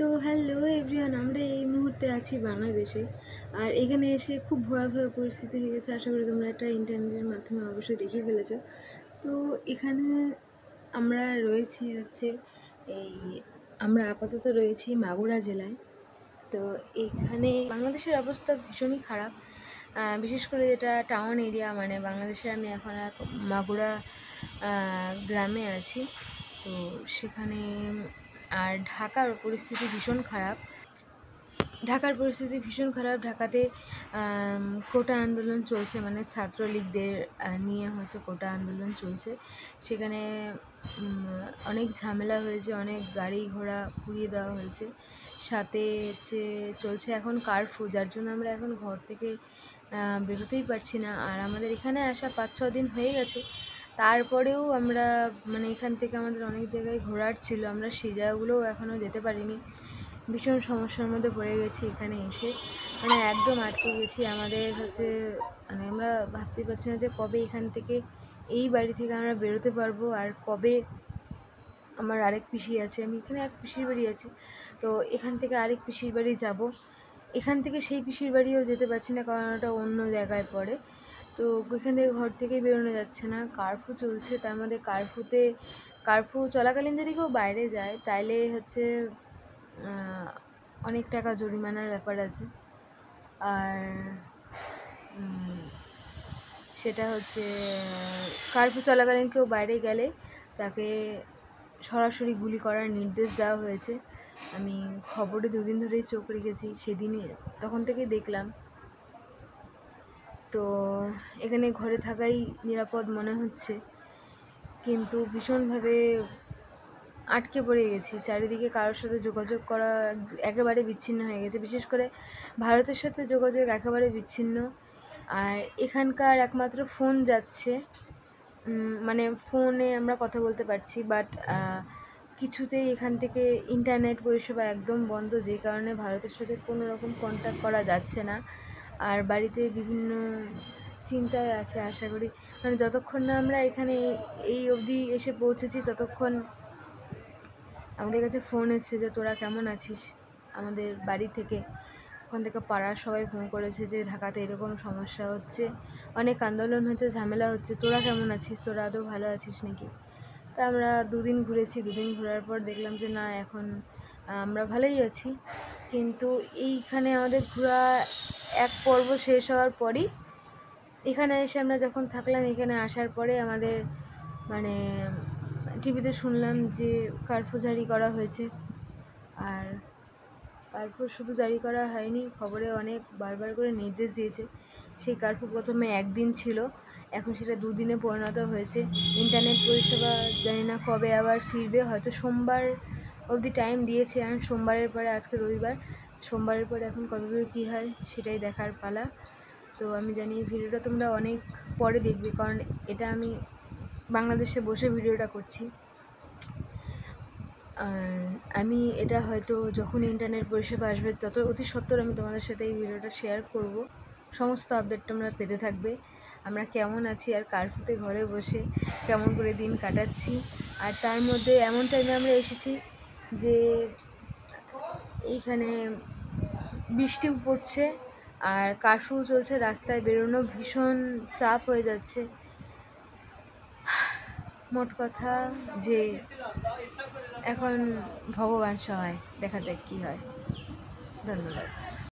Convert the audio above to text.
তো hello everyone, আমরা এই মুহূর্তে আছি বাংলাদেশে। আর এখানে এসে খুব ভয়াবহ পরিস্থিতি হয়ে গেছে। আশা করি তোমরা একটা ইন্টারনেটের মাধ্যমে অবশ্যই দেখে ফেলেছো। তো এখানে আমরা রয়েছি এই আমরা আপাতত রয়েছি মাগুরা জেলায়। তো এখানে বাংলাদেশের অবস্থা ভীষণই খারাপ, বিশেষ করে যেটা টাউন এরিয়া, মানে বাংলাদেশের আমি এখন এক মাগুরা গ্রামে আছি। তো সেখানে আর ঢাকার পরিস্থিতি ভীষণ খারাপ। ঢাকাতে কোটা আন্দোলন চলছে, মানে ছাত্রলীগদের নিয়ে হচ্ছে কোটা আন্দোলন চলছে। সেখানে অনেক ঝামেলা হয়েছে, অনেক গাড়ি ঘোড়া পুড়িয়ে দেওয়া হয়েছে। সাথে চলছে এখন কারফিউ, যার জন্য আমরা এখন ঘর থেকে বেরোতেই পারছি না। আর আমাদের এখানে আসা 5-6 দিন হয়ে গেছে, তারপরেও আমরা মানে এখান থেকে আমাদের অনেক জায়গায় ঘোরার ছিল, আমরা সেই জায়গাগুলোও এখনও যেতে পারিনি। ভীষণ সমস্যার মধ্যে পড়ে গেছি এখানে এসে, মানে একদম আটকে গেছি। আমাদের মানে আমরা ভাবতে পারছি না যে কবে এখান থেকে, এই বাড়ি থেকে আমরা বেরোতে পারবো, আর কবে আমার আরেক পিসি আছে, আমি এখানে এক পিসির বাড়ি আছে, তো এখান থেকে আরেক পিসির বাড়ি যাব। এখান থেকে সেই পিসির বাড়িও যেতে পারছি না, কারণ ওটা অন্য জায়গায় পড়ে। তো এখান থেকে ঘর থেকেই বেরোনো যাচ্ছে না। কারফিউ চলছে, তার মধ্যে কারফিউ চলাকালীন যদি কেউ বাইরে যায় তাইলে অনেক টাকা জরিমানার ব্যাপার আছে। আর সেটা কারফিউ চলাকালীন কেউ বাইরে গেলে তাকে সরাসরি গুলি করার নির্দেশ দেওয়া হয়েছে। আমি খবরে 2 দিন ধরেই চোখ রেখেছি, তখন থেকেই দেখলাম। তো এখানে ঘরে থাকাই নিরাপদ মনে হচ্ছে, কিন্তু ভীষণভাবে আটকে পড়ে গেছি। চারিদিকে কারোর সাথে যোগাযোগ করা একেবারে বিচ্ছিন্ন হয়ে গেছে, বিশেষ করে ভারতের সাথে যোগাযোগ একেবারে বিচ্ছিন্ন। আর এখানকার একমাত্র ফোন যাচ্ছে, মানে ফোনে আমরা কথা বলতে পারছি, বাট কিছুতেই এখান থেকে ইন্টারনেট পরিষেবা একদম বন্ধ, যে কারণে ভারতের সাথে কোনো রকম কন্ট্যাক্ট করা যাচ্ছে না। আর বাড়িতে বিভিন্ন চিন্তায় আছে। আশা করি মানে যতক্ষণ না আমরা এখানে এই অবধি এসে পৌঁছেছি, ততক্ষণ আমাদের কাছে ফোন এসেছে যে তোরা কেমন আছিস। আমাদের বাড়ি থেকে, ওখান থেকে পাড়ার সবাই ফোন করেছে যে ঢাকাতে এরকম সমস্যা হচ্ছে, অনেক আন্দোলন হচ্ছে, ঝামেলা হচ্ছে, তোরা কেমন আছিস, তোরা আদৌ ভালো আছিস নাকি। তা আমরা 2 দিন ঘুরেছি। 2 দিন ঘোরার পর দেখলাম যে না, এখন আমরা ভালোই আছি। কিন্তু এইখানে আমাদের ঘোরা এক পর্ব শেষ হওয়ার পরই এখানে এসে আমরা যখন থাকলাম, এখানে আসার পরে আমাদের মানে টিভিতে শুনলাম যে কারফিউ জারি করা হয়েছে। আর কারফিউ শুধু জারি করা হয়নি, খবরে অনেক বারবার করে নির্দেশ দিয়েছে। সেই কারফিউ প্রথমে 1 দিন ছিল, এখন সেটা 2 দিনে পরিণত হয়েছে। ইন্টারনেট পরিষেবা জানি না কবে আবার ফিরবে, হয়তো সোমবার অবধি টাইম দিয়েছে। আর সোমবারের পরে, আজকে রবিবার, সোমবারের পরে এখন কতদূর কী হয় সেটাই দেখার পালা। তো আমি জানি এই ভিডিওটা তোমরা অনেক পরে দেখবে, কারণ এটা আমি বাংলাদেশে বসে ভিডিওটা করছি। আর আমি এটা হয়তো যখন ইন্টারনেট পরিষেবা আসবে তত অতি সত্বর আমি তোমাদের সাথে এই ভিডিওটা শেয়ার করব। সমস্ত আপডেট তোমরা পেতে থাকবে, আমরা কেমন আছি আর কারফিউতে ঘরে বসে কেমন করে দিন কাটাচ্ছি। আর তার মধ্যে এমন টাইমে আমরা এসেছি যে এইখানে বৃষ্টিও পড়ছে আর কারফিউ চলছে, রাস্তায় বেরোনো ভীষণ চাপ হয়ে যাচ্ছে। মোট কথা যে এখন ভগবান সহায়, দেখা যাক কী হয়। ধন্যবাদ।